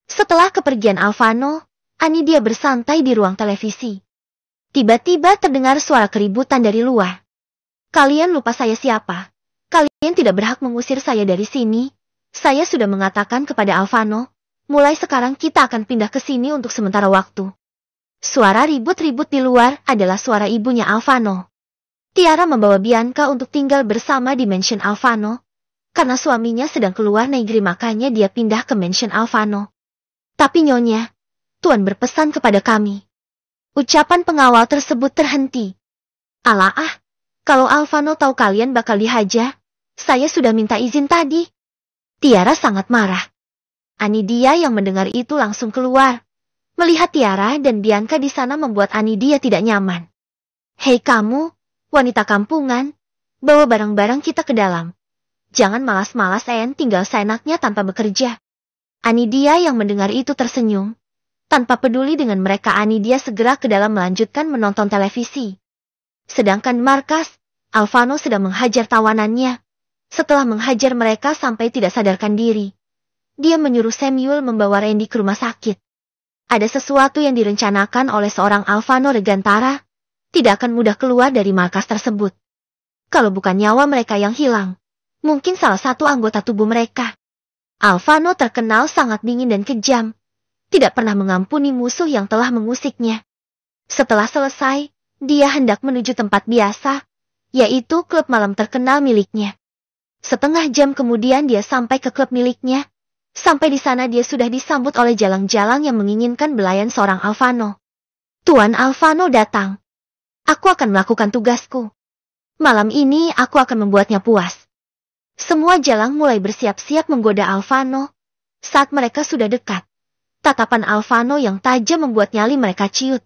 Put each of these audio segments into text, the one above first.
Setelah kepergian Alvano, Anidia bersantai di ruang televisi. Tiba-tiba terdengar suara keributan dari luar. Kalian lupa saya siapa? Kalian tidak berhak mengusir saya dari sini. Saya sudah mengatakan kepada Alvano, mulai sekarang kita akan pindah ke sini untuk sementara waktu. Suara ribut-ribut di luar adalah suara ibunya Alvano. Tiara membawa Bianca untuk tinggal bersama di mansion Alvano. Karena suaminya sedang keluar negeri makanya dia pindah ke mansion Alvano. Tapi Nyonya, Tuan berpesan kepada kami. Ucapan pengawal tersebut terhenti. Alah, kalau Alvano tahu kalian bakal dihajar, saya sudah minta izin tadi. Tiara sangat marah. Anidia yang mendengar itu langsung keluar. Melihat Tiara dan Bianca di sana membuat Anidia tidak nyaman. Hei kamu, wanita kampungan, bawa barang-barang kita ke dalam. Jangan malas-malas tinggal seenaknya tanpa bekerja. Anidia yang mendengar itu tersenyum. Tanpa peduli dengan mereka Anidia segera ke dalam melanjutkan menonton televisi. Sedangkan markas, Alvano sedang menghajar tawanannya. Setelah menghajar mereka sampai tidak sadarkan diri. Dia menyuruh Samuel membawa Randy ke rumah sakit. Ada sesuatu yang direncanakan oleh seorang Alvano Regantara. Tidak akan mudah keluar dari markas tersebut. Kalau bukan nyawa mereka yang hilang. Mungkin salah satu anggota tubuh mereka. Alvano terkenal sangat dingin dan kejam. Tidak pernah mengampuni musuh yang telah mengusiknya. Setelah selesai, dia hendak menuju tempat biasa, yaitu klub malam terkenal miliknya. Setengah jam kemudian dia sampai ke klub miliknya. Sampai di sana dia sudah disambut oleh jalang-jalang yang menginginkan belayan seorang Alvano. Tuan Alvano datang. Aku akan melakukan tugasku. Malam ini aku akan membuatnya puas. Semua jalang mulai bersiap-siap menggoda Alvano. Saat mereka sudah dekat, tatapan Alvano yang tajam membuat nyali mereka ciut.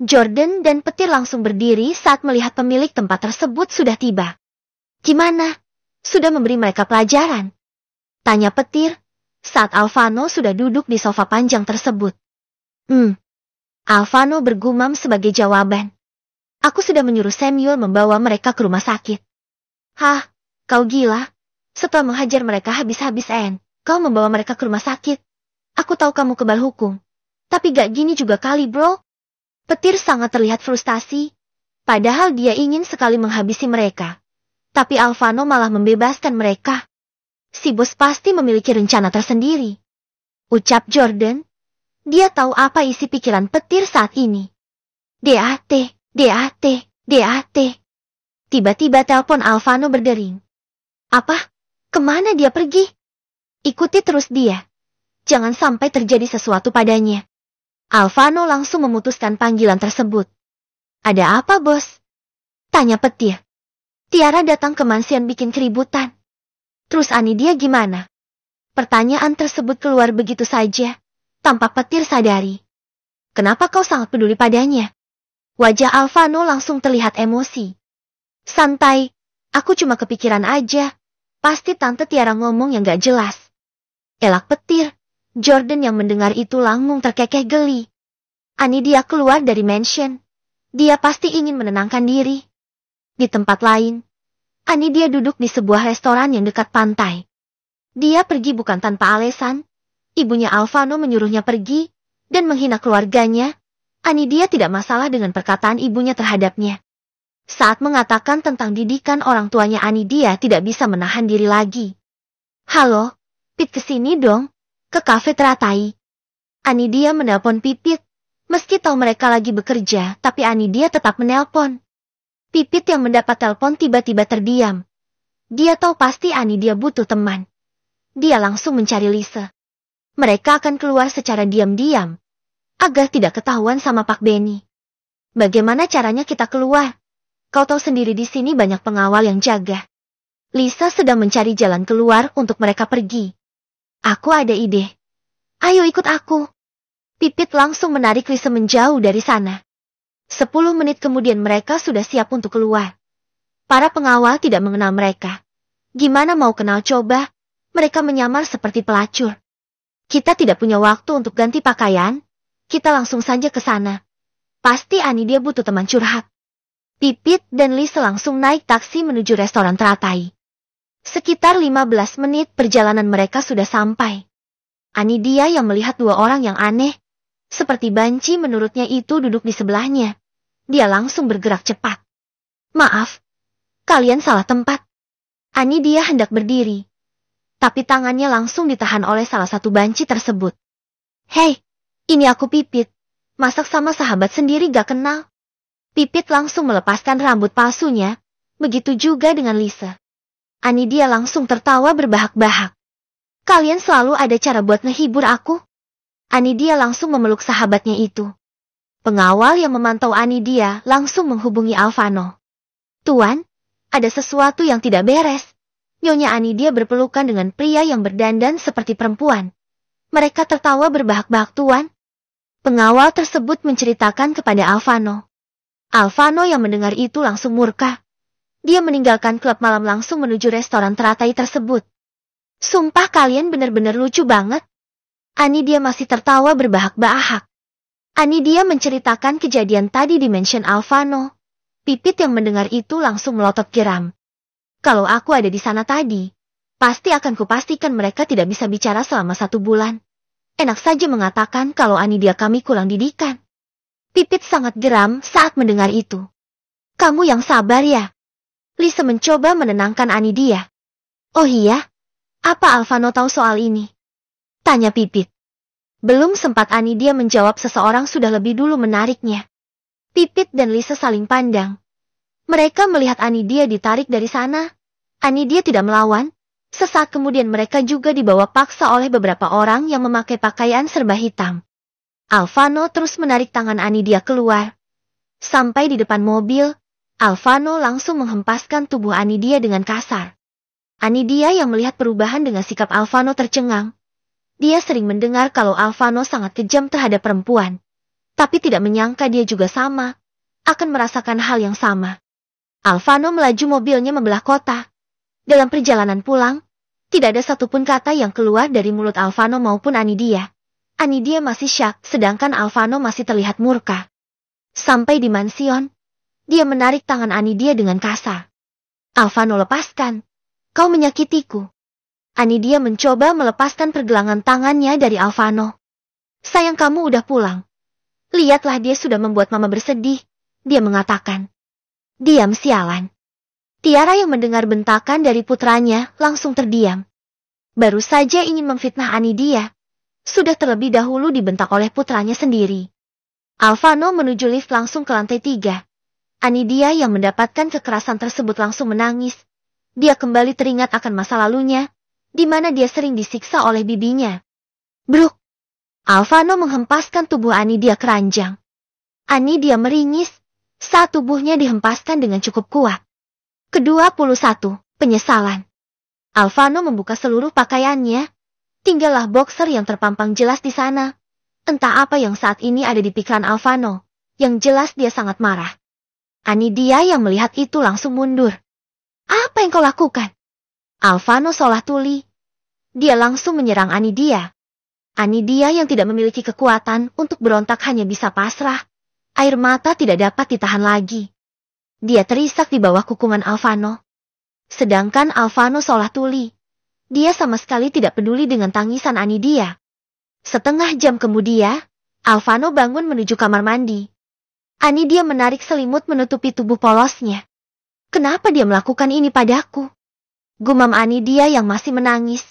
Jordan dan Petir langsung berdiri saat melihat pemilik tempat tersebut sudah tiba. Gimana? Sudah memberi mereka pelajaran? Tanya Petir, saat Alvano sudah duduk di sofa panjang tersebut. Alvano bergumam sebagai jawaban. Aku sudah menyuruh Samuel membawa mereka ke rumah sakit. Hah? Kau gila? Setelah menghajar mereka habis-habisan, kau membawa mereka ke rumah sakit. Aku tahu kamu kebal hukum. Tapi gak gini juga kali bro. Petir sangat terlihat frustasi. Padahal dia ingin sekali menghabisi mereka. Tapi Alvano malah membebaskan mereka. Si bos pasti memiliki rencana tersendiri. Ucap Jordan. Dia tahu apa isi pikiran Petir saat ini. DAT. Tiba-tiba telepon Alvano berdering. Apa? Kemana dia pergi? Ikuti terus dia. Jangan sampai terjadi sesuatu padanya. Alvano langsung memutuskan panggilan tersebut. Ada apa, bos? Tanya Petir. Tiara datang ke mansion bikin keributan. Terus Anidia gimana? Pertanyaan tersebut keluar begitu saja, tanpa Petir sadari. Kenapa kau sangat peduli padanya? Wajah Alvano langsung terlihat emosi. Santai, aku cuma kepikiran aja. Pasti Tante Tiara ngomong yang gak jelas. Elak Petir. Jordan yang mendengar itu langsung terkekeh geli. Anidia keluar dari mansion. Dia pasti ingin menenangkan diri. Di tempat lain, Anidia duduk di sebuah restoran yang dekat pantai. Dia pergi bukan tanpa alasan. Ibunya Alvano menyuruhnya pergi dan menghina keluarganya. Anidia tidak masalah dengan perkataan ibunya terhadapnya. Saat mengatakan tentang didikan orang tuanya Anidia tidak bisa menahan diri lagi. Halo, Pit kesini dong, ke kafe teratai. Anidia menelpon Pipit, meski tahu mereka lagi bekerja, tapi Anidia tetap menelpon. Pipit yang mendapat telepon tiba-tiba terdiam. Dia tahu pasti Anidia butuh teman. Dia langsung mencari Lisa. Mereka akan keluar secara diam-diam, agar tidak ketahuan sama Pak Benny. Bagaimana caranya kita keluar? Kau tahu sendiri di sini banyak pengawal yang jaga. Lisa sedang mencari jalan keluar untuk mereka pergi. Aku ada ide. Ayo ikut aku. Pipit langsung menarik Lisa menjauh dari sana. 10 menit kemudian mereka sudah siap untuk keluar. Para pengawal tidak mengenal mereka. Gimana mau kenal coba? Mereka menyamar seperti pelacur. Kita tidak punya waktu untuk ganti pakaian. Kita langsung saja ke sana. Pasti Anidia butuh teman curhat. Pipit dan Lisa langsung naik taksi menuju restoran teratai. Sekitar 15 menit perjalanan mereka sudah sampai. Anidia yang melihat dua orang yang aneh, seperti banci menurutnya itu duduk di sebelahnya. Dia langsung bergerak cepat. Maaf, kalian salah tempat. Anidia hendak berdiri, tapi tangannya langsung ditahan oleh salah satu banci tersebut. Hei, ini aku Pipit. Masak sama sahabat sendiri gak kenal? Pipit langsung melepaskan rambut palsunya, begitu juga dengan Lisa. Anidia langsung tertawa berbahak-bahak. Kalian selalu ada cara buat ngehibur aku? Anidia langsung memeluk sahabatnya itu. Pengawal yang memantau Anidia langsung menghubungi Alvano. Tuan, ada sesuatu yang tidak beres. Nyonya Anidia berpelukan dengan pria yang berdandan seperti perempuan. Mereka tertawa berbahak-bahak, Tuan. Pengawal tersebut menceritakan kepada Alvano. Alvano yang mendengar itu langsung murka. Dia meninggalkan klub malam langsung menuju restoran teratai tersebut. Sumpah kalian benar-benar lucu banget. Anidia masih tertawa berbahak-bahak. Anidia menceritakan kejadian tadi di mansion Alvano. Pipit yang mendengar itu langsung melotot geram. Kalau aku ada di sana tadi, pasti akan kupastikan mereka tidak bisa bicara selama 1 bulan. Enak saja mengatakan kalau Anidia kami kurang didikan. Pipit sangat geram saat mendengar itu. Kamu yang sabar ya. Lisa mencoba menenangkan Anidia. Oh iya? Apa Alvano tahu soal ini? Tanya Pipit. Belum sempat Anidia menjawab seseorang sudah lebih dulu menariknya. Pipit dan Lisa saling pandang. Mereka melihat Anidia ditarik dari sana. Anidia tidak melawan. Sesaat kemudian mereka juga dibawa paksa oleh beberapa orang yang memakai pakaian serba hitam. Alvano terus menarik tangan Anidia keluar. Sampai di depan mobil, Alvano langsung menghempaskan tubuh Anidia dengan kasar. Anidia yang melihat perubahan dengan sikap Alvano tercengang. Dia sering mendengar kalau Alvano sangat kejam terhadap perempuan. Tapi tidak menyangka dia juga sama, akan merasakan hal yang sama. Alvano melaju mobilnya membelah kota. Dalam perjalanan pulang, tidak ada satupun kata yang keluar dari mulut Alvano maupun Anidia. Anidia masih syak, sedangkan Alvano masih terlihat murka. Sampai di mansion, dia menarik tangan Anidia dengan kasar. Alvano, lepaskan. Kau menyakitiku. Anidia mencoba melepaskan pergelangan tangannya dari Alvano. Sayang, kamu udah pulang. Lihatlah, dia sudah membuat mama bersedih. Dia mengatakan. Diam, sialan. Tiara yang mendengar bentakan dari putranya langsung terdiam. Baru saja ingin memfitnah Anidia, sudah terlebih dahulu dibentak oleh putranya sendiri. Alvano menuju lift langsung ke lantai 3. Anidia yang mendapatkan kekerasan tersebut langsung menangis. Dia kembali teringat akan masa lalunya, di mana dia sering disiksa oleh bibinya. Bruk! Alvano menghempaskan tubuh Anidia ke ranjang. Anidia meringis saat tubuhnya dihempaskan dengan cukup kuat. Ke-21, penyesalan. Alvano membuka seluruh pakaiannya. Tinggallah boxer yang terpampang jelas di sana. Entah apa yang saat ini ada di pikiran Alvano. Yang jelas dia sangat marah. Anidia yang melihat itu langsung mundur. Apa yang kau lakukan? Alvano seolah tuli. Dia langsung menyerang Anidia. Anidia yang tidak memiliki kekuatan untuk berontak hanya bisa pasrah. Air mata tidak dapat ditahan lagi. Dia terisak di bawah kukungan Alvano. Sedangkan Alvano seolah tuli. Dia sama sekali tidak peduli dengan tangisan Anidia. Setengah jam kemudian, Alvano bangun menuju kamar mandi. Anidia menarik selimut menutupi tubuh polosnya. Kenapa dia melakukan ini padaku? Gumam Anidia yang masih menangis.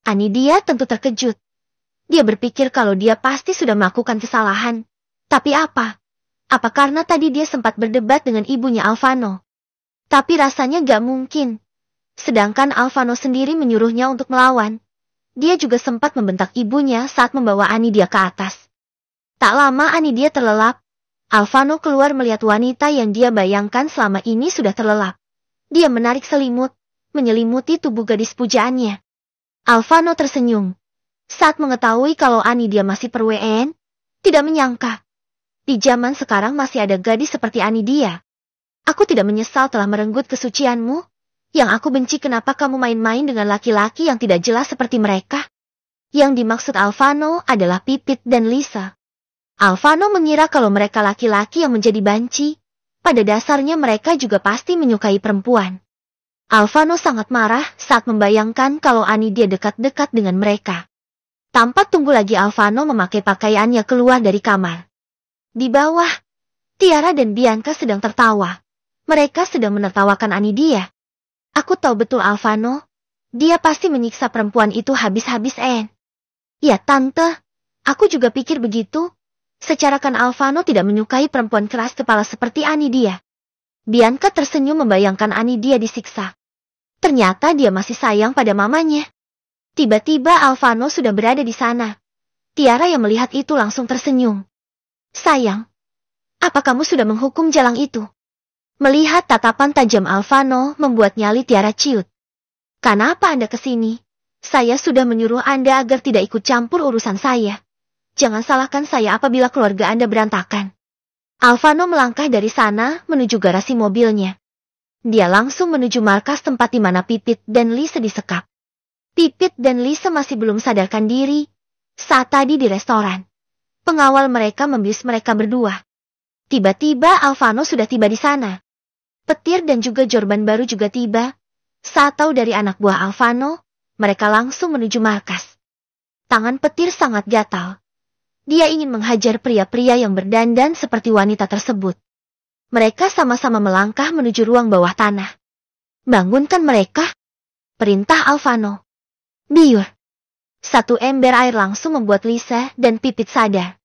Anidia tentu terkejut. Dia berpikir kalau dia pasti sudah melakukan kesalahan. Tapi apa? Apa karena tadi dia sempat berdebat dengan ibunya Alvano? Tapi rasanya gak mungkin. Sedangkan Alvano sendiri menyuruhnya untuk melawan. Dia juga sempat membentak ibunya saat membawa Anidia ke atas. Tak lama Anidia terlelap. Alvano keluar melihat wanita yang dia bayangkan selama ini sudah terlelap. Dia menarik selimut, menyelimuti tubuh gadis pujaannya. Alvano tersenyum. Saat mengetahui kalau Anidia masih per-WN, tidak menyangka. Di zaman sekarang masih ada gadis seperti Anidia. Aku tidak menyesal telah merenggut kesucianmu. Yang aku benci kenapa kamu main-main dengan laki-laki yang tidak jelas seperti mereka. Yang dimaksud Alvano adalah Pipit dan Lisa. Alvano mengira kalau mereka laki-laki yang menjadi banci. Pada dasarnya mereka juga pasti menyukai perempuan. Alvano sangat marah saat membayangkan kalau Anidia dekat-dekat dengan mereka. Tanpa tunggu lagi Alvano memakai pakaiannya keluar dari kamar. Di bawah, Tiara dan Bianca sedang tertawa. Mereka sedang menertawakan Anidia. Aku tahu betul Alvano. Dia pasti menyiksa perempuan itu habis-habis. Ya tante, aku juga pikir begitu. Secara kan Alvano tidak menyukai perempuan keras kepala seperti Anidia. Bianca tersenyum membayangkan Anidia disiksa. Ternyata dia masih sayang pada mamanya. Tiba-tiba Alvano sudah berada di sana. Tiara yang melihat itu langsung tersenyum. Sayang, apa kamu sudah menghukum jalang itu? Melihat tatapan tajam Alvano membuat nyali Tiara ciut. Kenapa Anda kesini? Saya sudah menyuruh Anda agar tidak ikut campur urusan saya. Jangan salahkan saya apabila keluarga Anda berantakan. Alvano melangkah dari sana menuju garasi mobilnya. Dia langsung menuju markas tempat di mana Pipit dan Lisa disekap. Pipit dan Lisa masih belum sadarkan diri saat tadi di restoran. Pengawal mereka membius mereka berdua. Tiba-tiba Alvano sudah tiba di sana. Petir dan juga Jorban baru juga tiba. Saat tahu dari anak buah Alvano, mereka langsung menuju markas. Tangan Petir sangat gatal. Dia ingin menghajar pria-pria yang berdandan seperti wanita tersebut. Mereka sama-sama melangkah menuju ruang bawah tanah. Bangunkan mereka, perintah Alvano. Biur. Satu ember air langsung membuat Lisa dan Pipit sadar.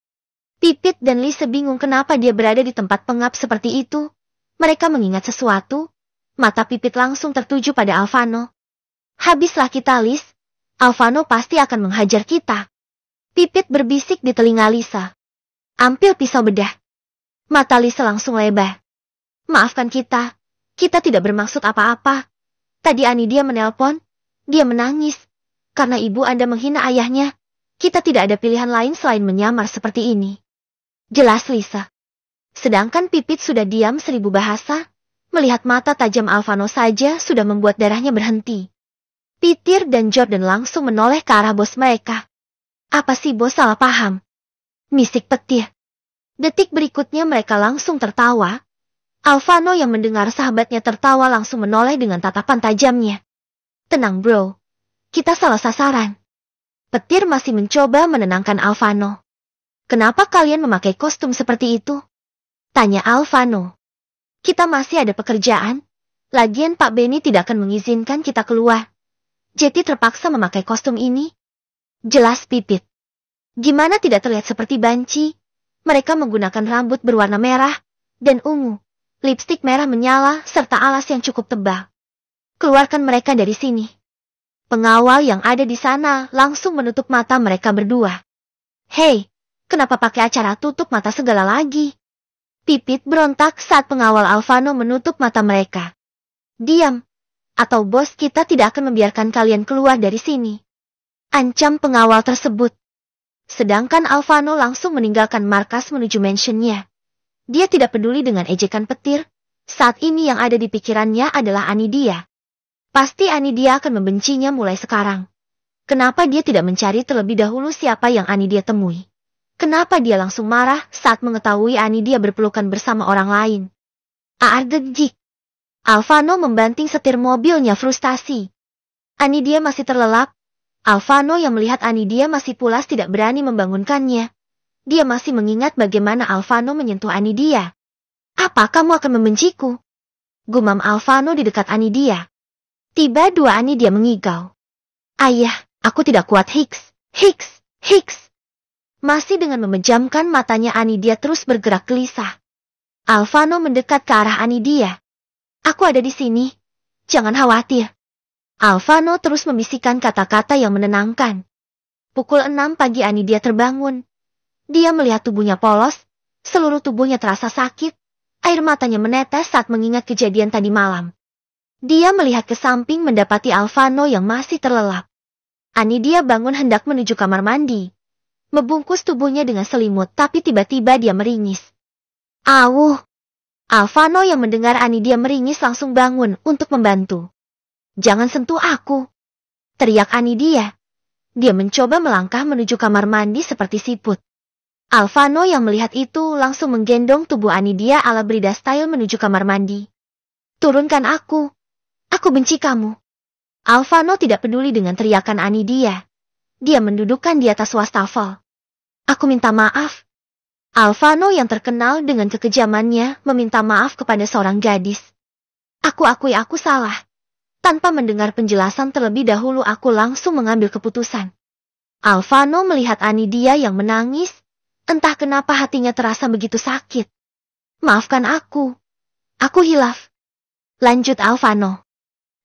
Pipit dan Lisa bingung kenapa dia berada di tempat pengap seperti itu. Mereka mengingat sesuatu. Mata Pipit langsung tertuju pada Alvano. Habislah kita, Lis. Alvano pasti akan menghajar kita. Pipit berbisik di telinga Lisa. Ambil pisau bedah. Mata Lisa langsung lebar. Maafkan kita. Kita tidak bermaksud apa-apa. Tadi Anidia menelpon. Dia menangis. Karena ibu Anda menghina ayahnya, kita tidak ada pilihan lain selain menyamar seperti ini. Jelas Lisa. Sedangkan Pipit sudah diam 1000 bahasa, melihat mata tajam Alvano saja sudah membuat darahnya berhenti. Petir dan Jordan langsung menoleh ke arah bos mereka. Apa sih bos salah paham? Misik Petir. Detik berikutnya mereka langsung tertawa. Alvano yang mendengar sahabatnya tertawa langsung menoleh dengan tatapan tajamnya. Tenang bro. Kita salah sasaran. Petir masih mencoba menenangkan Alvano. Kenapa kalian memakai kostum seperti itu? Tanya Alvano. Kita masih ada pekerjaan. Lagian Pak Benny tidak akan mengizinkan kita keluar. Jadi terpaksa memakai kostum ini. Jelas Pipit. Gimana tidak terlihat seperti banci? Mereka menggunakan rambut berwarna merah dan ungu. Lipstik merah menyala serta alas yang cukup tebal. Keluarkan mereka dari sini. Pengawal yang ada di sana langsung menutup mata mereka berdua. Hei, kenapa pakai acara tutup mata segala lagi? Pipit berontak saat pengawal Alvano menutup mata mereka. Diam, atau bos kita tidak akan membiarkan kalian keluar dari sini. Ancam pengawal tersebut. Sedangkan Alvano langsung meninggalkan markas menuju mansionnya. Dia tidak peduli dengan ejekan Petir. Saat ini yang ada di pikirannya adalah Anidia. Pasti Anidia akan membencinya mulai sekarang. Kenapa dia tidak mencari terlebih dahulu siapa yang Anidia temui? Kenapa dia langsung marah saat mengetahui Anidia berpelukan bersama orang lain? Aardejik. Alvano membanting setir mobilnya frustasi. Anidia masih terlelap. Alvano yang melihat Anidia masih pulas tidak berani membangunkannya. Dia masih mengingat bagaimana Alvano menyentuh Anidia. Apa kamu akan membenciku? Gumam Alvano di dekat Anidia. Tiba dua Anidia mengigau. Ayah, aku tidak kuat Hicks. Masih dengan memejamkan matanya Anidia terus bergerak gelisah. Alvano mendekat ke arah Anidia. Aku ada di sini. Jangan khawatir. Alvano terus membisikkan kata-kata yang menenangkan. Pukul 6 pagi Anidia terbangun. Dia melihat tubuhnya polos. Seluruh tubuhnya terasa sakit. Air matanya menetes saat mengingat kejadian tadi malam. Dia melihat ke samping mendapati Alvano yang masih terlelap. Anidia bangun hendak menuju kamar mandi. Membungkus tubuhnya dengan selimut tapi tiba-tiba dia meringis. Awuh! Alvano yang mendengar Anidia meringis langsung bangun untuk membantu. Jangan sentuh aku! Teriak Anidia. Dia mencoba melangkah menuju kamar mandi seperti siput. Alvano yang melihat itu langsung menggendong tubuh Anidia ala Brida style menuju kamar mandi. Turunkan aku! Aku benci kamu. Alvano tidak peduli dengan teriakan Anidia. dia mendudukkan di atas wastafel. Aku minta maaf. Alvano yang terkenal dengan kekejamannya meminta maaf kepada seorang gadis. Aku akui aku salah. Tanpa mendengar penjelasan terlebih dahulu aku langsung mengambil keputusan. Alvano melihat Anidia yang menangis. Entah kenapa hatinya terasa begitu sakit. Maafkan aku. Aku hilaf. Lanjut Alvano.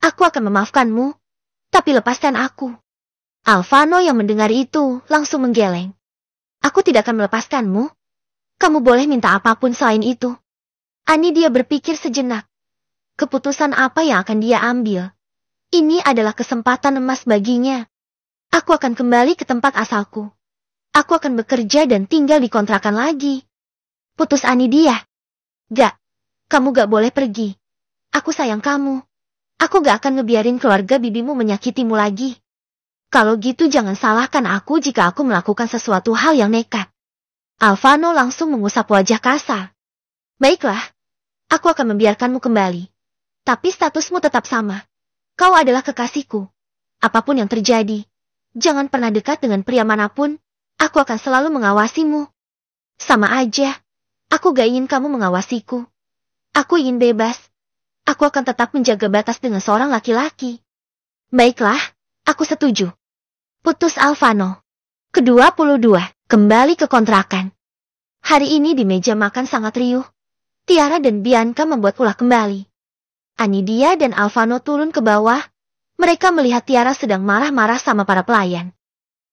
Aku akan memaafkanmu. Tapi lepaskan aku. Alvano yang mendengar itu langsung menggeleng. Aku tidak akan melepaskanmu. Kamu boleh minta apapun selain itu. Anidia berpikir sejenak. Keputusan apa yang akan dia ambil? Ini adalah kesempatan emas baginya. Aku akan kembali ke tempat asalku. Aku akan bekerja dan tinggal di kontrakan lagi. Putus Anidia. Gak. Kamu gak boleh pergi. Aku sayang kamu. Aku gak akan ngebiarin keluarga bibimu menyakitimu lagi. Kalau gitu jangan salahkan aku jika aku melakukan sesuatu hal yang nekat. Alvano langsung mengusap wajah kasar. Baiklah, aku akan membiarkanmu kembali. Tapi statusmu tetap sama. Kau adalah kekasihku. Apapun yang terjadi, jangan pernah dekat dengan pria manapun. Aku akan selalu mengawasimu. Sama aja, aku gak ingin kamu mengawasiku. Aku ingin bebas. Aku akan tetap menjaga batas dengan seorang laki-laki. Baiklah, aku setuju. Putus Alvano. Ke-22. Kembali ke kontrakan. Hari ini di meja makan sangat riuh. Tiara dan Bianca membuat ulah kembali. Anidia dan Alvano turun ke bawah. Mereka melihat Tiara sedang marah-marah sama para pelayan.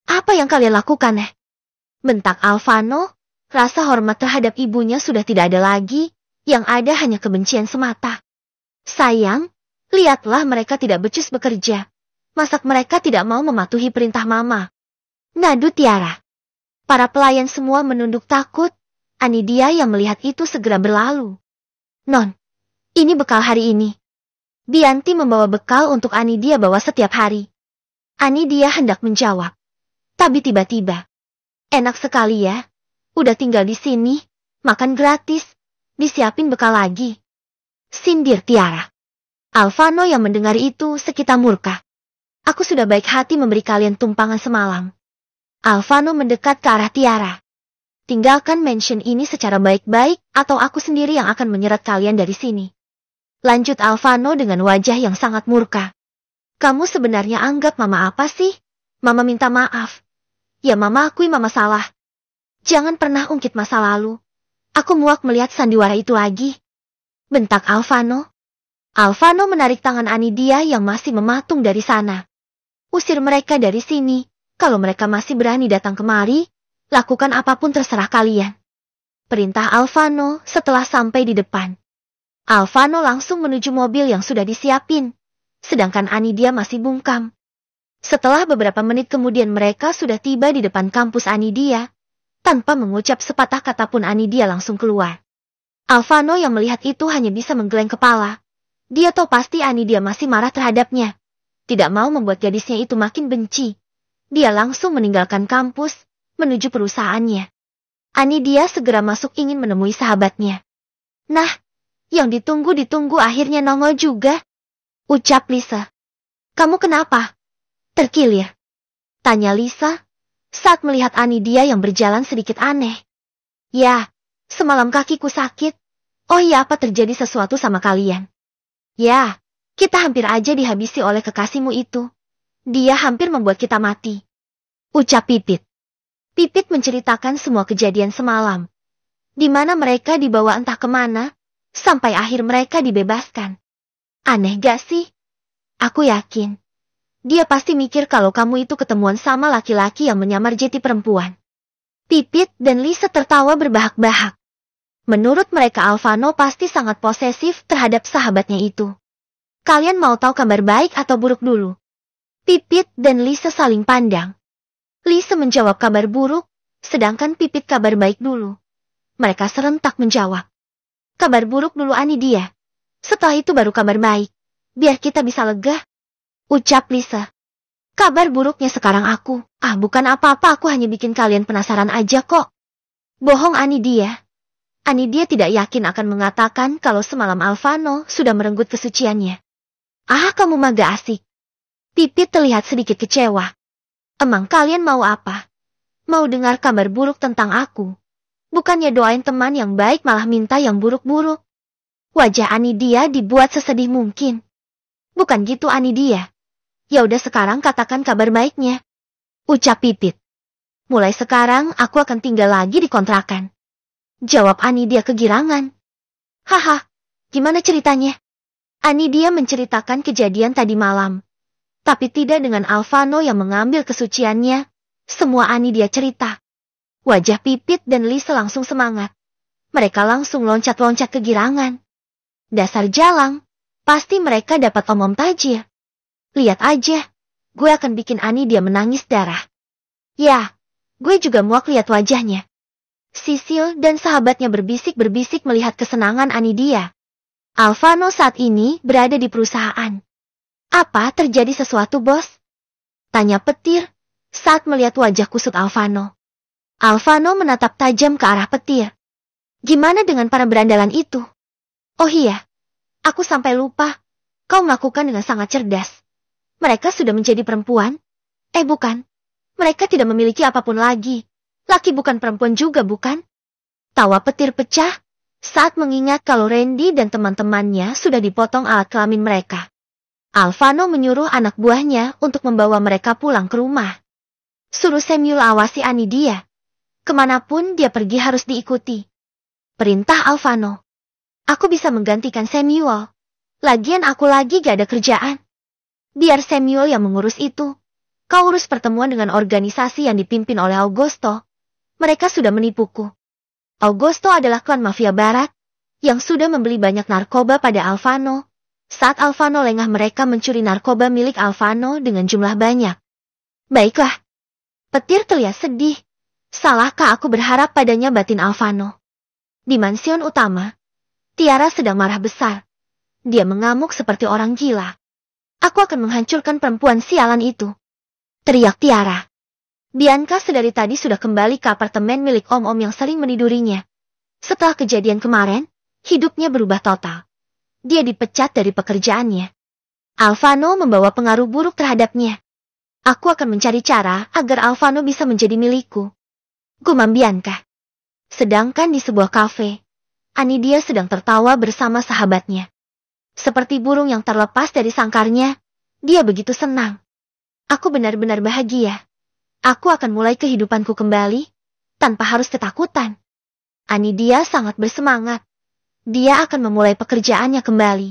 Apa yang kalian lakukan, Bentak Alvano. Rasa hormat terhadap ibunya sudah tidak ada lagi. Yang ada hanya kebencian semata. Sayang, lihatlah mereka tidak becus bekerja. Masak mereka tidak mau mematuhi perintah mama. Ngadu Tiara. Para pelayan semua menunduk takut. Anidia yang melihat itu segera berlalu. Non, ini bekal hari ini. Bianti membawa bekal untuk Anidia bawa setiap hari. Anidia hendak menjawab. Tapi tiba-tiba. Enak sekali ya. Udah tinggal di sini. Makan gratis. Disiapin bekal lagi. Sindir Tiara. Alvano yang mendengar itu sekitar murka. Aku sudah baik hati memberi kalian tumpangan semalam. Alvano mendekat ke arah Tiara. Tinggalkan mansion ini secara baik-baik atau aku sendiri yang akan menyeret kalian dari sini. Lanjut Alvano dengan wajah yang sangat murka. Kamu sebenarnya anggap mama apa sih? Mama minta maaf. Ya mama akui mama salah. Jangan pernah ungkit masa lalu. Aku muak melihat sandiwara itu lagi. Bentak Alvano. Alvano menarik tangan Anidia yang masih mematung dari sana. Usir mereka dari sini. Kalau mereka masih berani datang kemari, lakukan apapun terserah kalian. Perintah Alvano setelah sampai di depan. Alvano langsung menuju mobil yang sudah disiapin. Sedangkan Anidia masih bungkam. Setelah beberapa menit kemudian mereka sudah tiba di depan kampus Anidia. Tanpa mengucap sepatah kata pun Anidia langsung keluar. Alvano yang melihat itu hanya bisa menggeleng kepala. Dia tahu pasti Anidia masih marah terhadapnya. Tidak mau membuat gadisnya itu makin benci. Dia langsung meninggalkan kampus, menuju perusahaannya. Anidia segera masuk ingin menemui sahabatnya. Nah, yang ditunggu-ditunggu akhirnya nongol juga. Ucap Lisa. Kamu kenapa? Terkilir. Tanya Lisa, saat melihat Anidia yang berjalan sedikit aneh. Ya, semalam kakiku sakit. Oh ya, apa terjadi sesuatu sama kalian? Ya, kita hampir aja dihabisi oleh kekasihmu itu. Dia hampir membuat kita mati. Ucap Pipit. Pipit menceritakan semua kejadian semalam. Di mana mereka dibawa entah kemana, sampai akhir mereka dibebaskan. Aneh gak sih? Aku yakin. Dia pasti mikir kalau kamu itu ketemuan sama laki-laki yang menyamar jadi perempuan. Pipit dan Lisa tertawa berbahak-bahak. Menurut mereka Alvano pasti sangat posesif terhadap sahabatnya itu. Kalian mau tahu kabar baik atau buruk dulu? Pipit dan Lisa saling pandang. Lisa menjawab kabar buruk, sedangkan Pipit kabar baik dulu. Mereka serentak menjawab. Kabar buruk dulu Anidia. Setelah itu baru kabar baik. Biar kita bisa lega. Ucap Lisa. Kabar buruknya sekarang aku. Bukan apa-apa, aku hanya bikin kalian penasaran aja kok. Bohong Anidia. Anidia tidak yakin akan mengatakan kalau semalam Alvano sudah merenggut kesuciannya. Kamu mah gak asik. Pipit terlihat sedikit kecewa. Emang kalian mau apa? Mau dengar kabar buruk tentang aku? Bukannya doain teman yang baik malah minta yang buruk-buruk. Wajah Anidia dibuat sesedih mungkin. Bukan gitu Anidia. Ya udah sekarang katakan kabar baiknya. Ucap Pipit. Mulai sekarang aku akan tinggal lagi di kontrakan. Jawab Anidia kegirangan. Haha, gimana ceritanya? Anidia menceritakan kejadian tadi malam. Tapi tidak dengan Alvano yang mengambil kesuciannya. Semua Anidia cerita. Wajah Pipit dan Lisa langsung semangat. Mereka langsung loncat-loncat kegirangan. Dasar jalang, pasti mereka dapat om-om tajir. Lihat aja, gue akan bikin Anidia menangis darah. Ya, gue juga muak lihat wajahnya. Sisil dan sahabatnya berbisik-berbisik melihat kesenangan Anidia. Alvano saat ini berada di perusahaan. Apa terjadi sesuatu, bos? Tanya petir saat melihat wajah kusut Alvano. Alvano menatap tajam ke arah petir. Gimana dengan para berandalan itu? Oh iya, aku sampai lupa. Kau melakukan dengan sangat cerdas. Mereka sudah menjadi perempuan? Bukan. Mereka tidak memiliki apapun lagi. Laki bukan perempuan juga, bukan? Tawa petir pecah saat mengingat kalau Randy dan teman-temannya sudah dipotong alat kelamin mereka. Alvano menyuruh anak buahnya untuk membawa mereka pulang ke rumah. Suruh Samuel awasi Anidia. Kemanapun dia pergi harus diikuti. Perintah Alvano. Aku bisa menggantikan Samuel. Lagian aku lagi gak ada kerjaan. Biar Samuel yang mengurus itu. Kau urus pertemuan dengan organisasi yang dipimpin oleh Augusto. Mereka sudah menipuku. Augusto adalah klan mafia barat yang sudah membeli banyak narkoba pada Alvano. Saat Alvano lengah mereka mencuri narkoba milik Alvano dengan jumlah banyak. Baiklah. Petir terlihat sedih. Salahkah aku berharap padanya batin Alvano? Di mansion utama, Tiara sedang marah besar. Dia mengamuk seperti orang gila. Aku akan menghancurkan perempuan sialan itu. Teriak Tiara. Bianca sedari tadi sudah kembali ke apartemen milik om-om yang sering menidurinya. Setelah kejadian kemarin, hidupnya berubah total. Dia dipecat dari pekerjaannya. Alvano membawa pengaruh buruk terhadapnya. Aku akan mencari cara agar Alvano bisa menjadi milikku. Gumam Bianca. Sedangkan di sebuah kafe, Anidia sedang tertawa bersama sahabatnya. Seperti burung yang terlepas dari sangkarnya, dia begitu senang. Aku benar-benar bahagia. Aku akan mulai kehidupanku kembali, tanpa harus ketakutan. Anidia sangat bersemangat. Dia akan memulai pekerjaannya kembali.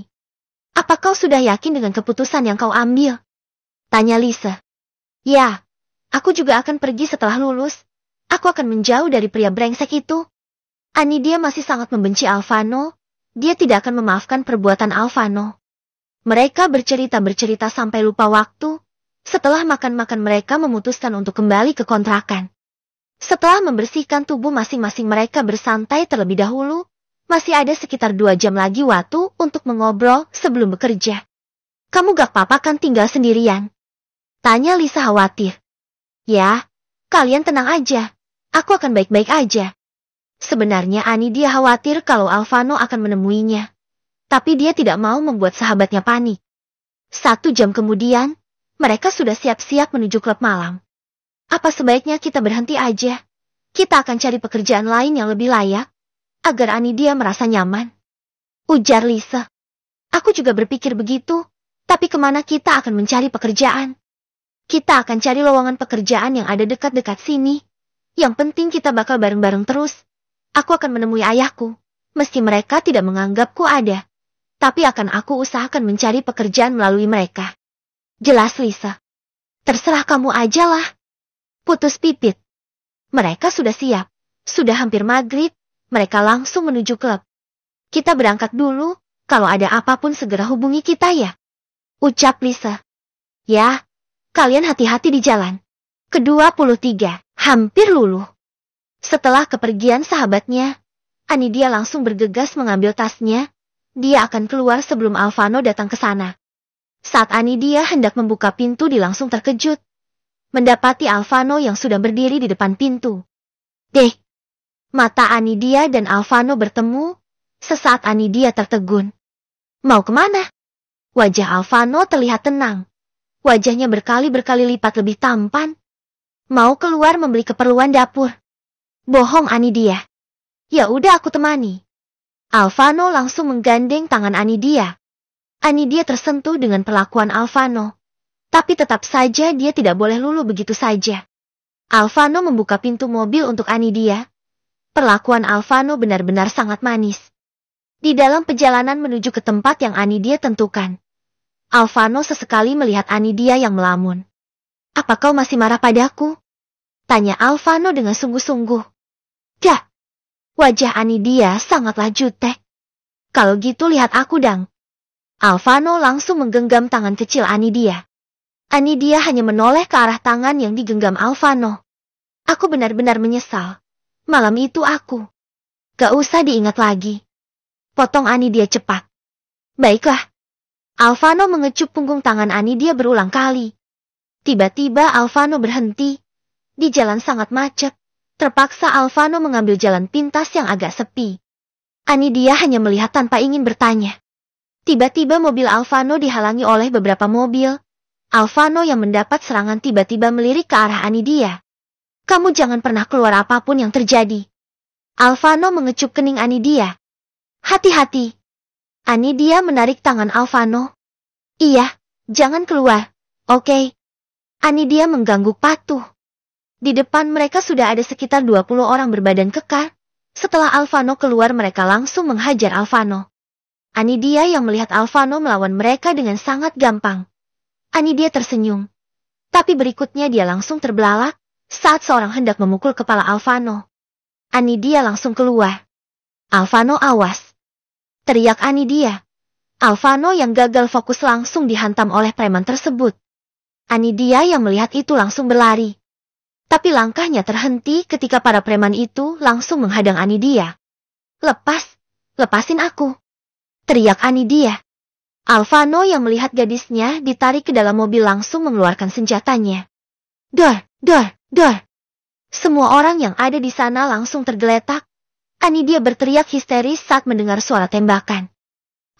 Apa kau sudah yakin dengan keputusan yang kau ambil? Tanya Lisa. Ya, aku juga akan pergi setelah lulus. Aku akan menjauh dari pria brengsek itu. Anidia masih sangat membenci Alvano. Dia tidak akan memaafkan perbuatan Alvano. Mereka bercerita-bercerita sampai lupa waktu. Setelah makan-makan mereka memutuskan untuk kembali ke kontrakan. Setelah membersihkan tubuh masing-masing mereka bersantai terlebih dahulu. Masih ada sekitar 2 jam lagi waktu untuk mengobrol sebelum bekerja. Kamu gak apa-apa kan tinggal sendirian? Tanya Lisa khawatir. Ya, kalian tenang aja. Aku akan baik-baik aja. Sebenarnya Anidia khawatir kalau Alvano akan menemuinya. Tapi dia tidak mau membuat sahabatnya panik. 1 jam kemudian, mereka sudah siap-siap menuju klub malam. Apa sebaiknya kita berhenti aja? Kita akan cari pekerjaan lain yang lebih layak, agar Anidia merasa nyaman. Ujar Lisa. Aku juga berpikir begitu, tapi kemana kita akan mencari pekerjaan? Kita akan cari lowongan pekerjaan yang ada dekat-dekat sini. Yang penting kita bakal bareng-bareng terus. Aku akan menemui ayahku, meski mereka tidak menganggapku ada. Tapi akan aku usahakan mencari pekerjaan melalui mereka. Jelas Lisa. Terserah kamu ajalah. Putus Pipit. Mereka sudah siap. Sudah hampir maghrib, mereka langsung menuju klub. Kita berangkat dulu, kalau ada apapun segera hubungi kita ya. Ucap Lisa. Ya, kalian hati-hati di jalan. Ke-23, hampir luluh. Setelah kepergian sahabatnya, Anidia langsung bergegas mengambil tasnya. Dia akan keluar sebelum Alvano datang ke sana. Saat Anidia hendak membuka pintu, dia langsung terkejut. Mendapati Alvano yang sudah berdiri di depan pintu. Deh! Mata Anidia dan Alvano bertemu. Sesaat Anidia tertegun. Mau kemana? Wajah Alvano terlihat tenang. Wajahnya berkali-berkali lipat lebih tampan. Mau keluar membeli keperluan dapur. Bohong Anidia. Ya udah aku temani. Alvano langsung menggandeng tangan Anidia. Anidia tersentuh dengan perlakuan Alvano. Tapi tetap saja dia tidak boleh luluh begitu saja. Alvano membuka pintu mobil untuk Anidia. Perlakuan Alvano benar-benar sangat manis. Di dalam perjalanan menuju ke tempat yang Anidia tentukan, Alvano sesekali melihat Anidia yang melamun. Apa kau masih marah padaku? Tanya Alvano dengan sungguh-sungguh. Dah. Wajah Anidia sangatlah jutek. Kalau gitu lihat aku dang. Alvano langsung menggenggam tangan kecil Anidia. Anidia hanya menoleh ke arah tangan yang digenggam Alvano. Aku benar-benar menyesal. Malam itu aku. Gak usah diingat lagi. Potong Anidia cepat. Baiklah. Alvano mengecup punggung tangan Anidia berulang kali. Tiba-tiba Alvano berhenti. Di jalan sangat macet. Terpaksa Alvano mengambil jalan pintas yang agak sepi. Anidia hanya melihat tanpa ingin bertanya. Tiba-tiba mobil Alvano dihalangi oleh beberapa mobil. Alvano yang mendapat serangan tiba-tiba melirik ke arah Anidia. Kamu jangan pernah keluar apapun yang terjadi. Alvano mengecup kening Anidia. Hati-hati. Anidia menarik tangan Alvano. Iya, jangan keluar. Oke. Anidia mengganggu patuh. Di depan mereka sudah ada sekitar 20 orang berbadan kekar. Setelah Alvano keluar mereka langsung menghajar Alvano. Anidia yang melihat Alvano melawan mereka dengan sangat gampang. Anidia tersenyum. Tapi berikutnya dia langsung terbelalak saat seorang hendak memukul kepala Alvano. Anidia langsung keluar. Alvano awas. Teriak Anidia. Alvano yang gagal fokus langsung dihantam oleh preman tersebut. Anidia yang melihat itu langsung berlari. Tapi langkahnya terhenti ketika para preman itu langsung menghadang Anidia. Lepasin aku. Teriak Anidia. Alvano yang melihat gadisnya ditarik ke dalam mobil langsung mengeluarkan senjatanya. Dor. Semua orang yang ada di sana langsung tergeletak. Anidia berteriak histeris saat mendengar suara tembakan.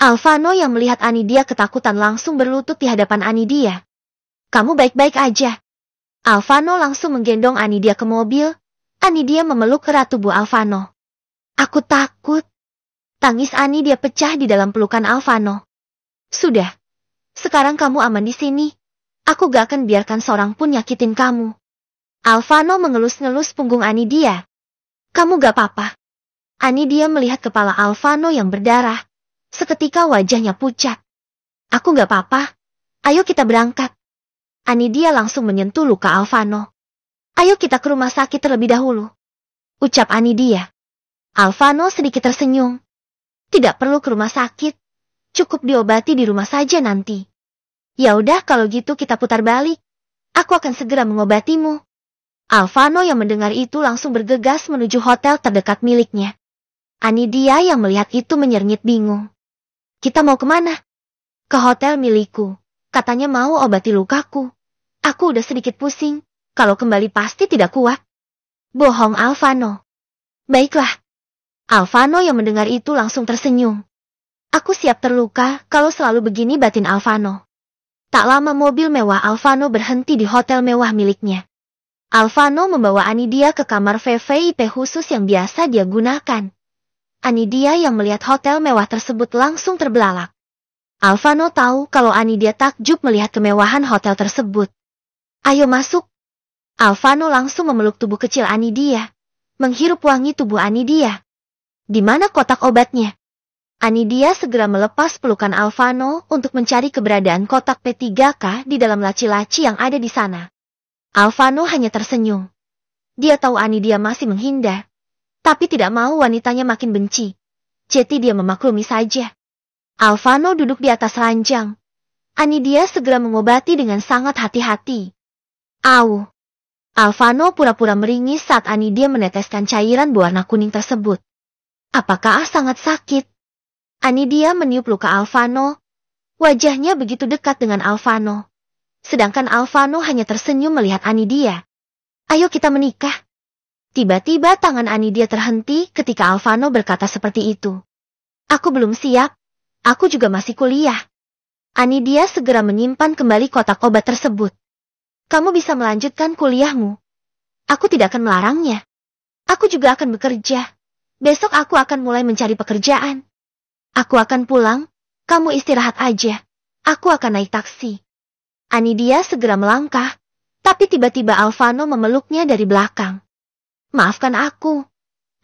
Alvano yang melihat Anidia ketakutan langsung berlutut di hadapan Anidia. Kamu baik-baik aja. Alvano langsung menggendong Anidia ke mobil. Anidia memeluk erat tubuh Alvano. Aku takut. Tangis Anidia pecah di dalam pelukan Alvano. Sudah. Sekarang kamu aman di sini. Aku gak akan biarkan seorang pun nyakitin kamu. Alvano mengelus-ngelus punggung Anidia. Kamu gak apa-apa. Anidia melihat kepala Alvano yang berdarah. Seketika wajahnya pucat. Aku gak apa-apa. Ayo kita berangkat. Anidia langsung menyentuh luka Alvano. Ayo kita ke rumah sakit terlebih dahulu. Ucap Anidia. Alvano sedikit tersenyum. Tidak perlu ke rumah sakit. Cukup diobati di rumah saja nanti. Ya udah kalau gitu kita putar balik. Aku akan segera mengobatimu. Alvano yang mendengar itu langsung bergegas menuju hotel terdekat miliknya. Anidia yang melihat itu menyernyit bingung. Kita mau kemana? Ke hotel milikku. Katanya mau obati lukaku. Aku udah sedikit pusing. Kalau kembali pasti tidak kuat. Bohong Alvano. Baiklah. Alvano yang mendengar itu langsung tersenyum. Aku siap terluka kalau selalu begini batin Alvano. Tak lama mobil mewah Alvano berhenti di hotel mewah miliknya. Alvano membawa Anidia ke kamar VVIP khusus yang biasa dia gunakan. Anidia yang melihat hotel mewah tersebut langsung terbelalak. Alvano tahu kalau Anidia takjub melihat kemewahan hotel tersebut. Ayo masuk. Alvano langsung memeluk tubuh kecil Anidia. Menghirup wangi tubuh Anidia. Di mana kotak obatnya? Anidia segera melepas pelukan Alvano untuk mencari keberadaan kotak P3K di dalam laci-laci yang ada di sana. Alvano hanya tersenyum. Dia tahu Anidia masih menghindar. Tapi tidak mau wanitanya makin benci. Jadi dia memaklumi saja. Alvano duduk di atas ranjang. Anidia segera mengobati dengan sangat hati-hati. Au. Alvano pura-pura meringis saat Anidia meneteskan cairan berwarna kuning tersebut. Apakah sangat sakit? Anidia meniup luka Alvano. Wajahnya begitu dekat dengan Alvano. Sedangkan Alvano hanya tersenyum melihat Anidia. Ayo kita menikah. Tiba-tiba tangan Anidia terhenti ketika Alvano berkata seperti itu. Aku belum siap. Aku juga masih kuliah. Anidia segera menyimpan kembali kotak obat tersebut. Kamu bisa melanjutkan kuliahmu. Aku tidak akan melarangnya. Aku juga akan bekerja. Besok aku akan mulai mencari pekerjaan. Aku akan pulang, kamu istirahat aja. Aku akan naik taksi. Anidia segera melangkah, tapi tiba-tiba Alvano memeluknya dari belakang. Maafkan aku.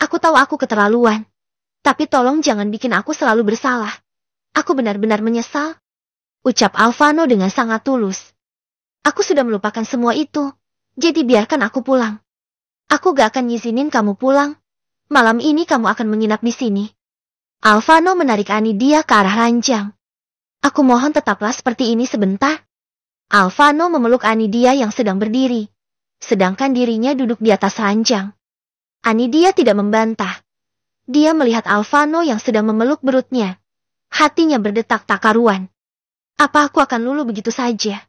Aku tahu aku keterlaluan. Tapi tolong jangan bikin aku selalu bersalah. Aku benar-benar menyesal. Ucap Alvano dengan sangat tulus. Aku sudah melupakan semua itu. Jadi biarkan aku pulang. Aku gak akan ngizinin kamu pulang. Malam ini kamu akan menginap di sini. Alvano menarik Anidia ke arah ranjang. Aku mohon tetaplah seperti ini sebentar. Alvano memeluk Anidia yang sedang berdiri. Sedangkan dirinya duduk di atas ranjang. Anidia tidak membantah. Dia melihat Alvano yang sedang memeluk perutnya. Hatinya berdetak tak karuan. Apa aku akan luluh begitu saja?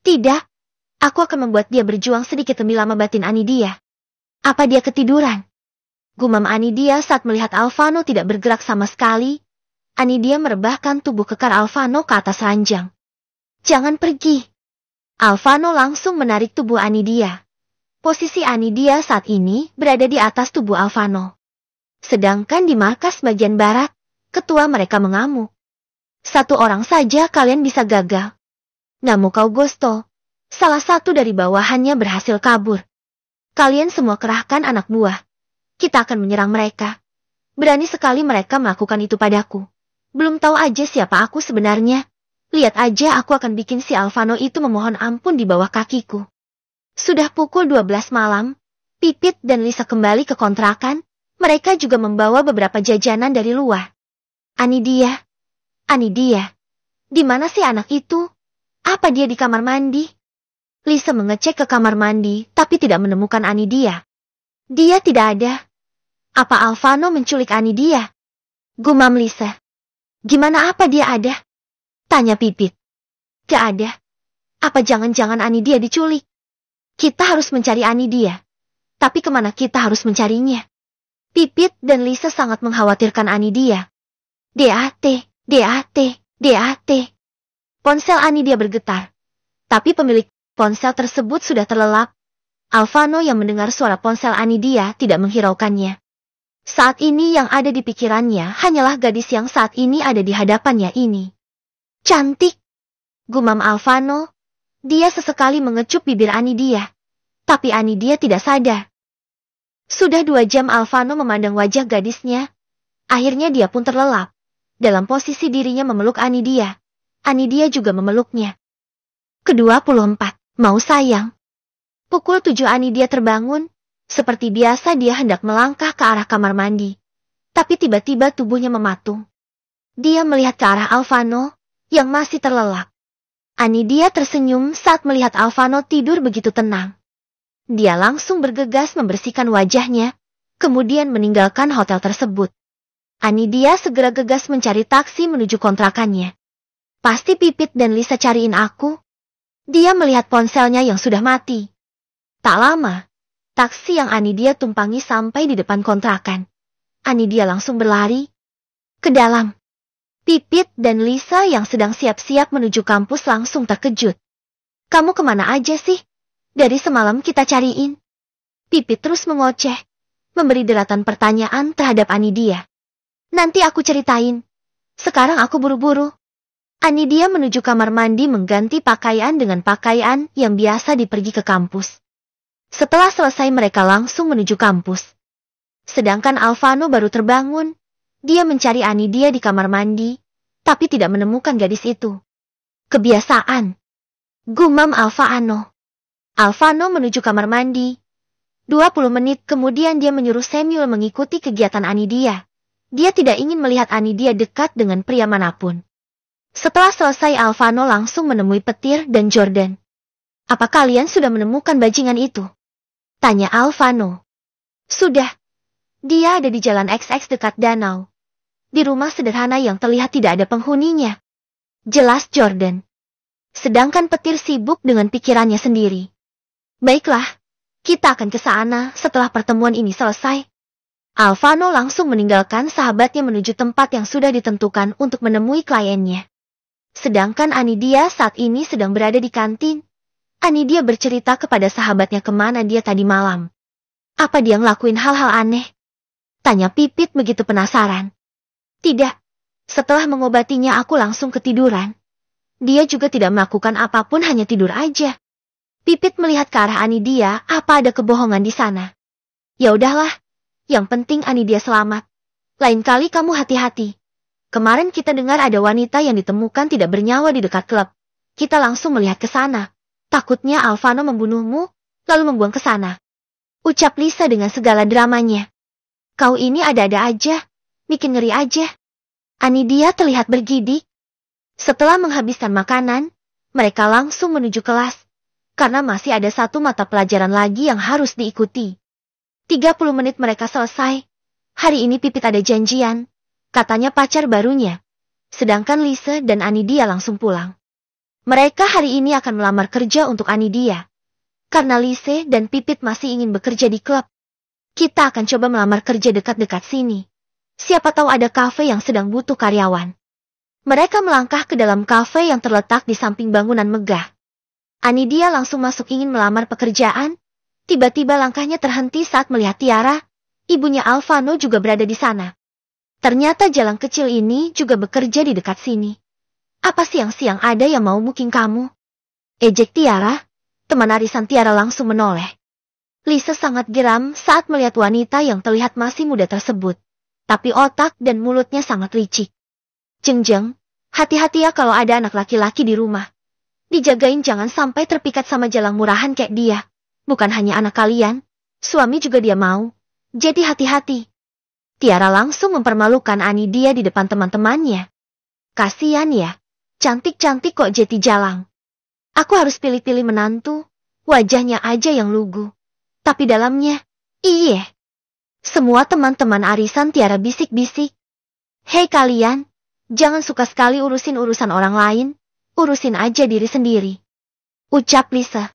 Tidak. Aku akan membuat dia berjuang sedikit demi lama batin Anidia. Apa dia ketiduran? Gumam Anidia saat melihat Alvano tidak bergerak sama sekali. Anidia merebahkan tubuh kekar Alvano ke atas ranjang. Jangan pergi. Alvano langsung menarik tubuh Anidia. Posisi Anidia saat ini berada di atas tubuh Alvano. Sedangkan di markas bagian barat, ketua mereka mengamuk. Satu orang saja kalian bisa gagal. Namun kau Gosto, salah satu dari bawahannya berhasil kabur. Kalian semua kerahkan anak buah. Kita akan menyerang mereka. Berani sekali mereka melakukan itu padaku. Belum tahu aja siapa aku sebenarnya. Lihat aja aku akan bikin si Alvano itu memohon ampun di bawah kakiku. Sudah pukul 12 malam, Pipit dan Lisa kembali ke kontrakan. Mereka juga membawa beberapa jajanan dari luar. Anidia, di mana sih anak itu? Apa dia di kamar mandi? Lisa mengecek ke kamar mandi, tapi tidak menemukan Anidia. Dia tidak ada. Apa Alvano menculik Anidia? Gumam Lisa. Gimana apa dia ada? Tanya Pipit. Gak ada. Apa jangan-jangan Anidia diculik? Kita harus mencari Anidia. Tapi kemana kita harus mencarinya? Pipit dan Lisa sangat mengkhawatirkan Anidia. DAT. Ponsel Anidia bergetar. Tapi pemilik ponsel tersebut sudah terlelap. Alvano yang mendengar suara ponsel Anidia tidak menghiraukannya. Saat ini yang ada di pikirannya hanyalah gadis yang saat ini ada di hadapannya ini. Cantik. Gumam Alvano. Dia sesekali mengecup bibir Anidia. Tapi Anidia tidak sadar. Sudah 2 jam Alvano memandang wajah gadisnya. Akhirnya dia pun terlelap. Dalam posisi dirinya memeluk Anidia. Anidia juga memeluknya. Ke-24. Mau sayang. Pukul 7 Anidia terbangun. Seperti biasa dia hendak melangkah ke arah kamar mandi. Tapi tiba-tiba tubuhnya mematung. Dia melihat ke arah Alvano yang masih terlelap. Anidia tersenyum saat melihat Alvano tidur begitu tenang. Dia langsung bergegas membersihkan wajahnya, kemudian meninggalkan hotel tersebut. Anidia segera gegas mencari taksi menuju kontrakannya. Pasti Pipit dan Lisa cariin aku. Dia melihat ponselnya yang sudah mati. Tak lama, taksi yang Anidia tumpangi sampai di depan kontrakan. Anidia langsung berlari ke dalam. Pipit dan Lisa yang sedang siap-siap menuju kampus langsung terkejut. Kamu kemana aja sih? Dari semalam kita cariin. Pipit terus mengoceh, memberi deratan pertanyaan terhadap Anidia. Nanti aku ceritain. Sekarang aku buru-buru. Anidia menuju kamar mandi mengganti pakaian dengan pakaian yang biasa dipergi ke kampus. Setelah selesai mereka langsung menuju kampus. Sedangkan Alvano baru terbangun. Dia mencari Anidia di kamar mandi, tapi tidak menemukan gadis itu. Kebiasaan. Gumam Alvano. Alvano menuju kamar mandi. 20 menit kemudian dia menyuruh Samuel mengikuti kegiatan Anidia. Dia tidak ingin melihat Anidia dekat dengan pria manapun. Setelah selesai Alvano langsung menemui Petir dan Jordan. Apa kalian sudah menemukan bajingan itu? Tanya Alvano. Sudah. Dia ada di jalan XX dekat danau. Di rumah sederhana yang terlihat tidak ada penghuninya. Jelas Jordan. Sedangkan Petir sibuk dengan pikirannya sendiri. Baiklah, kita akan ke sana setelah pertemuan ini selesai. Alvano langsung meninggalkan sahabatnya menuju tempat yang sudah ditentukan untuk menemui kliennya. Sedangkan Anidia saat ini sedang berada di kantin. Anidia bercerita kepada sahabatnya kemana dia tadi malam. Apa dia ngelakuin hal-hal aneh? Tanya Pipit begitu penasaran. Tidak. Setelah mengobatinya aku langsung ketiduran. Dia juga tidak melakukan apapun, hanya tidur aja. Pipit melihat ke arah Anidia, apa ada kebohongan di sana? Ya udahlah. Yang penting Anidia selamat. Lain kali kamu hati-hati. Kemarin kita dengar ada wanita yang ditemukan tidak bernyawa di dekat klub. Kita langsung melihat ke sana. Takutnya Alvano membunuhmu, lalu membuang ke sana. Ucap Lisa dengan segala dramanya. Kau ini ada-ada aja, bikin ngeri aja. Anidia terlihat bergidik. Setelah menghabiskan makanan, mereka langsung menuju kelas. Karena masih ada satu mata pelajaran lagi yang harus diikuti. 30 menit mereka selesai. Hari ini Pipit ada janjian, katanya pacar barunya. Sedangkan Lisa dan Anidia langsung pulang. Mereka hari ini akan melamar kerja untuk Anidia. Karena Lise dan Pipit masih ingin bekerja di klub. Kita akan coba melamar kerja dekat-dekat sini. Siapa tahu ada kafe yang sedang butuh karyawan. Mereka melangkah ke dalam kafe yang terletak di samping bangunan megah. Anidia langsung masuk ingin melamar pekerjaan. Tiba-tiba langkahnya terhenti saat melihat Tiara. Ibunya Alvano juga berada di sana. Ternyata jalan kecil ini juga bekerja di dekat sini. Apa siang-siang ada yang mau booking kamu? Ejek Tiara. Teman arisan Tiara langsung menoleh. Lisa sangat geram saat melihat wanita yang terlihat masih muda tersebut. Tapi otak dan mulutnya sangat licik. Jeng-jeng, hati-hati ya kalau ada anak laki-laki di rumah. Dijagain jangan sampai terpikat sama jalang murahan kayak dia. Bukan hanya anak kalian, suami juga dia mau. Jadi hati-hati. Tiara langsung mempermalukan Anidia di depan teman-temannya. Kasian ya, cantik-cantik kok jeti jalang. Aku harus pilih-pilih menantu, wajahnya aja yang lugu. Tapi dalamnya, iye. Semua teman-teman arisan Tiara bisik-bisik. Hei kalian, jangan suka sekali urusin urusan orang lain, urusin aja diri sendiri. Ucap Lisa.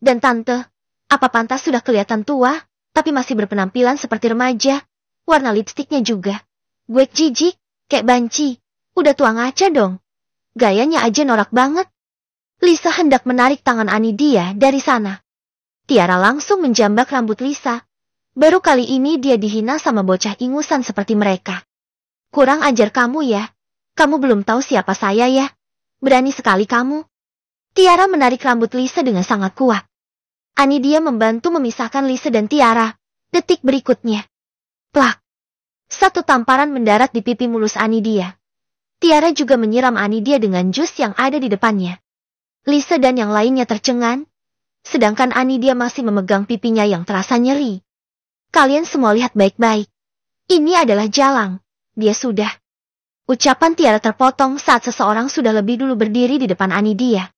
Dan tante, apa pantas sudah kelihatan tua, tapi masih berpenampilan seperti remaja, warna lipstiknya juga. Gue jijik, kayak banci, udah tua ngaca dong. Gayanya aja norak banget. Lisa hendak menarik tangan Anidia dari sana. Tiara langsung menjambak rambut Lisa. Baru kali ini dia dihina sama bocah ingusan seperti mereka. Kurang ajar kamu ya. Kamu belum tahu siapa saya ya. Berani sekali kamu. Tiara menarik rambut Lisa dengan sangat kuat. Anidia membantu memisahkan Lisa dan Tiara. Detik berikutnya. Plak. Satu tamparan mendarat di pipi mulus Anidia. Tiara juga menyiram Anidia dengan jus yang ada di depannya. Lisa dan yang lainnya tercengang, sedangkan Anidia masih memegang pipinya yang terasa nyeri. Kalian semua lihat baik-baik. Ini adalah Jalang. Dia sudah. Ucapan Tiara terpotong saat seseorang sudah lebih dulu berdiri di depan Anidia.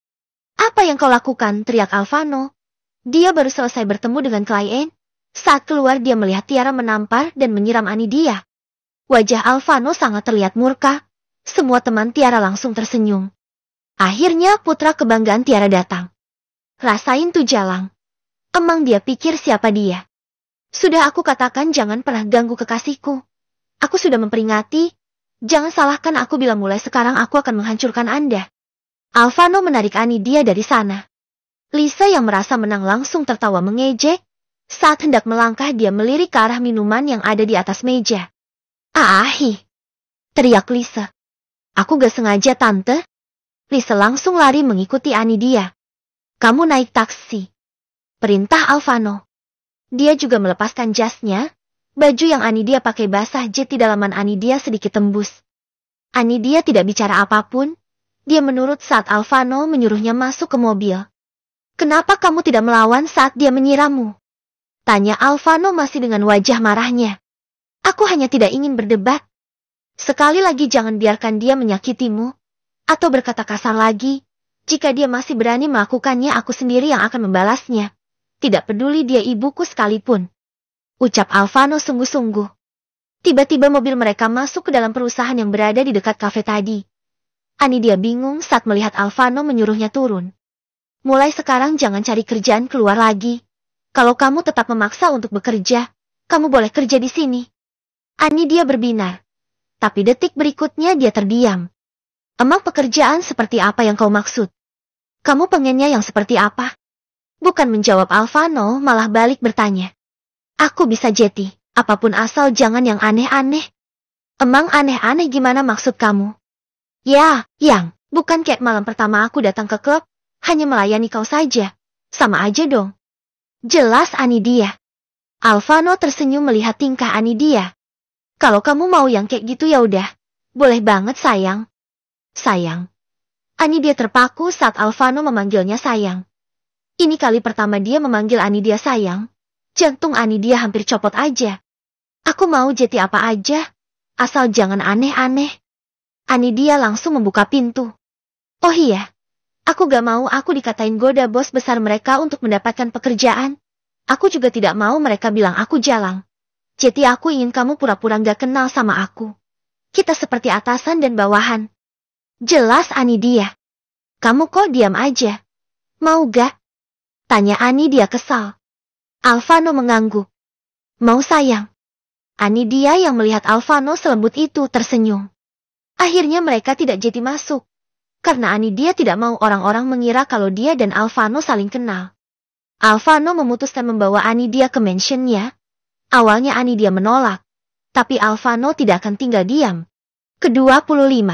Apa yang kau lakukan? Teriak Alvano. Dia baru selesai bertemu dengan klien. Saat keluar dia melihat Tiara menampar dan menyiram Anidia. Wajah Alvano sangat terlihat murka. Semua teman Tiara langsung tersenyum. Akhirnya putra kebanggaan Tiara datang. Rasain tuh Jalang. Emang dia pikir siapa dia? Sudah aku katakan jangan pernah ganggu kekasihku. Aku sudah memperingati. Jangan salahkan aku bila mulai sekarang aku akan menghancurkan Anda. Alvano menarik Anidia dari sana. Lisa yang merasa menang langsung tertawa mengejek. Saat hendak melangkah dia melirik ke arah minuman yang ada di atas meja. Ahi! Teriak Lisa. Aku gak sengaja tante. Lisa langsung lari mengikuti Anidia. Kamu naik taksi. Perintah Alvano. Dia juga melepaskan jasnya. Baju yang Anidia pakai basah jeti dalaman Anidia sedikit tembus. Anidia tidak bicara apapun. Dia menurut saat Alvano menyuruhnya masuk ke mobil. Kenapa kamu tidak melawan saat dia menyirammu? Tanya Alvano masih dengan wajah marahnya. Aku hanya tidak ingin berdebat. Sekali lagi jangan biarkan dia menyakitimu. Atau berkata kasar lagi, jika dia masih berani melakukannya aku sendiri yang akan membalasnya. Tidak peduli dia ibuku sekalipun. Ucap Alvano sungguh-sungguh. Tiba-tiba mobil mereka masuk ke dalam perusahaan yang berada di dekat kafe tadi. Anidia bingung saat melihat Alvano menyuruhnya turun. Mulai sekarang jangan cari kerjaan keluar lagi. Kalau kamu tetap memaksa untuk bekerja, kamu boleh kerja di sini. Anidia berbinar. Tapi detik berikutnya dia terdiam. Emang pekerjaan seperti apa yang kau maksud? Kamu pengennya yang seperti apa? Bukan menjawab Alvano, malah balik bertanya. Aku bisa Jetty, apapun asal jangan yang aneh-aneh. Emang aneh-aneh gimana maksud kamu? Ya, Yang, bukan kayak malam pertama aku datang ke klub, hanya melayani kau saja. Sama aja dong. Jelas Anidia. Alvano tersenyum melihat tingkah Anidia. Kalau kamu mau yang kayak gitu ya udah. Boleh banget sayang. Sayang. Anidia terpaku saat Alvano memanggilnya sayang. Ini kali pertama dia memanggil Anidia sayang. Jantung Anidia hampir copot aja. Aku mau Jetty apa aja. Asal jangan aneh-aneh. Anidia langsung membuka pintu. Oh iya. Aku gak mau aku dikatain goda bos besar mereka untuk mendapatkan pekerjaan. Aku juga tidak mau mereka bilang aku jalang. Jetty aku ingin kamu pura-pura gak kenal sama aku. Kita seperti atasan dan bawahan. Jelas Anidia. Kamu kok diam aja? Mau gak? Tanya Anidia kesal. Alvano mengangguk. Mau sayang. Anidia yang melihat Alvano selembut itu tersenyum. Akhirnya mereka tidak jadi masuk. Karena Anidia tidak mau orang-orang mengira kalau dia dan Alvano saling kenal. Alvano memutuskan membawa Anidia ke mansionnya. Awalnya Anidia menolak. Tapi Alvano tidak akan tinggal diam. Ke-25